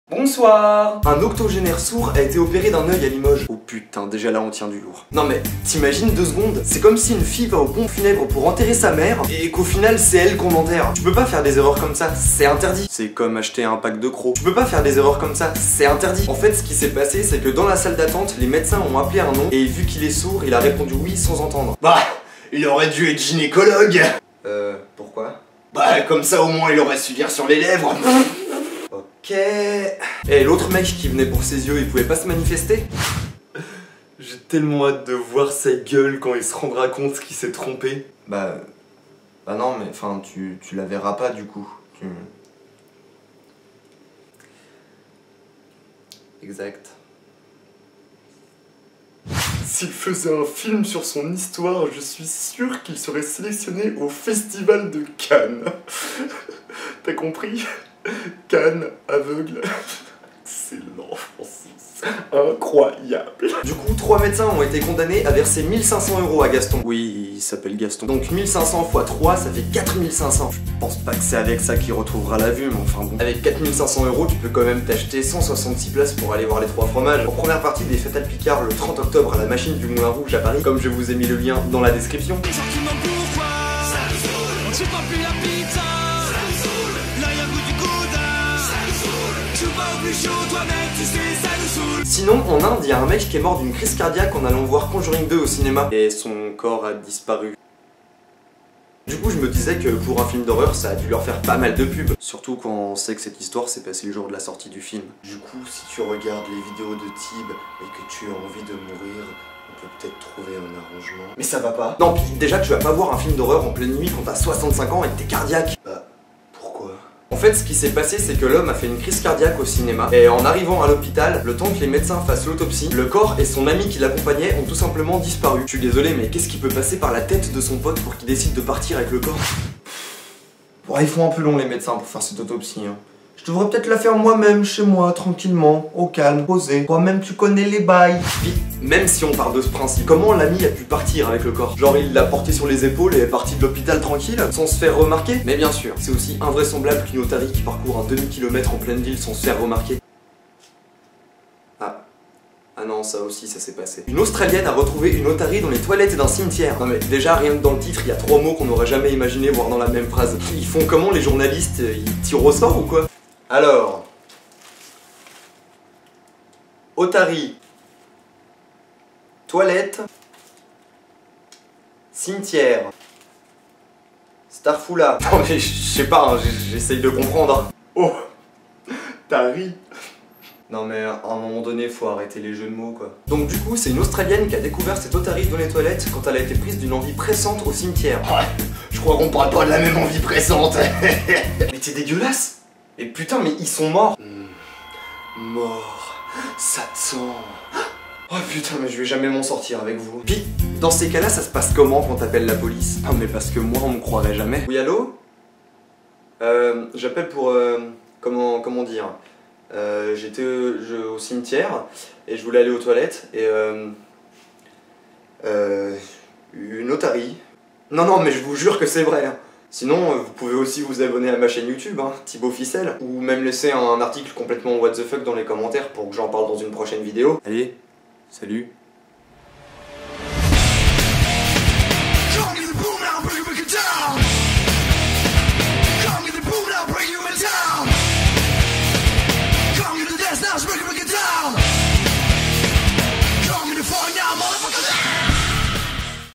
Bonsoir. Un octogénaire sourd a été opéré d'un œil à Limoges. Oh putain, déjà là on tient du lourd. Non mais, t'imagines 2 secondes? C'est comme si une fille va au pont funèbre pour enterrer sa mère, et qu'au final c'est elle qu'on enterre. Tu peux pas faire des erreurs comme ça, c'est interdit. C'est comme acheter un pack de crocs. Tu peux pas faire des erreurs comme ça, c'est interdit. En fait, ce qui s'est passé, c'est que dans la salle d'attente, les médecins ont appelé un nom, et vu qu'il est sourd, il a répondu oui sans entendre. Bah, il aurait dû être gynécologue. Pourquoi? Bah, comme ça au moins il aurait su lire sur les lèvres. Ok. Et l'autre mec qui venait pour ses yeux, il pouvait pas se manifester? J'ai tellement hâte de voir sa gueule quand il se rendra compte qu'il s'est trompé. Bah non, mais enfin, tu la verras pas du coup. Exact. S'il faisait un film sur son histoire, je suis sûr qu'il serait sélectionné au Festival de Cannes. T'as compris? Cannes aveugle. Excellent, Francis. Incroyable. Du coup, 3 médecins ont été condamnés à verser 1500 € à Gaston. Oui, il s'appelle Gaston. Donc 1500 x 3, ça fait 4500. Je pense pas que c'est avec ça qu'il retrouvera la vue, mais enfin bon. Avec 4500 €, tu peux quand même t'acheter 166 places pour aller voir les 3 fromages. En première partie des Fatal Picard le 30 octobre à la machine du Moulin Rouge à Paris, comme je vous ai mis le lien dans la description. Sinon, en Inde, il y a un mec qui est mort d'une crise cardiaque en allant voir Conjuring 2 au cinéma. Et son corps a disparu. Du coup, je me disais que pour un film d'horreur, ça a dû leur faire pas mal de pub. Surtout quand on sait que cette histoire s'est passée le jour de la sortie du film. Du coup, si tu regardes les vidéos de Tib et que tu as envie de mourir, on peut peut-être trouver un arrangement. Mais ça va pas. Non, puis déjà, tu vas pas voir un film d'horreur en pleine nuit quand t'as 65 ans et que t'es cardiaque. En fait, ce qui s'est passé, c'est que l'homme a fait une crise cardiaque au cinéma, et en arrivant à l'hôpital, le temps que les médecins fassent l'autopsie, le corps et son ami qui l'accompagnait ont tout simplement disparu. Je suis désolé, mais qu'est-ce qui peut passer par la tête de son pote pour qu'il décide de partir avec le corps? Bon, ils font un peu long les médecins pour faire cette autopsie, hein. Je devrais peut-être la faire moi-même, chez moi, tranquillement, au calme, posé. Toi-même, tu connais les bails. Puis, même si on part de ce principe, comment l'ami a pu partir avec le corps? Genre, il l'a porté sur les épaules et est parti de l'hôpital tranquille, sans se faire remarquer? Mais bien sûr, c'est aussi invraisemblable qu'une otarie qui parcourt un demi-kilomètre en pleine ville sans se faire remarquer. Ah non, ça aussi, ça s'est passé. Une Australienne a retrouvé une otarie dans les toilettes d'un cimetière. Non mais déjà, rien que dans le titre, il y a 3 mots qu'on n'aurait jamais imaginé voir dans la même phrase. Ils font comment les journalistes? Ils tirent au sort ou quoi? Alors... Otarie... Toilette... Cimetière... Starfoula... Non mais je sais pas, hein, j'essaye de comprendre. Oh... T'as ri. Non mais à un moment donné, faut arrêter les jeux de mots quoi. Donc du coup, c'est une Australienne qui a découvert cette otarie dans les toilettes quand elle a été prise d'une envie pressante au cimetière. Ouais, je crois qu'on parle pas de la même envie pressante. Mais t'es dégueulasse. Et putain, mais ils sont morts. Mort, ça te sent. Oh putain, mais je vais jamais m'en sortir avec vous. Puis, dans ces cas-là, ça se passe comment quand t'appelles la police? Non mais parce que moi, on me croirait jamais. Oui, allô? J'appelle pour... comment dire? J'étais au cimetière et je voulais aller aux toilettes et une otarie. Non mais je vous jure que c'est vrai hein. Sinon vous pouvez aussi vous abonner à ma chaîne YouTube hein, Thibaut Ficelle, ou même laisser un article complètement what the fuck dans les commentaires pour que j'en parle dans une prochaine vidéo. Allez, salut.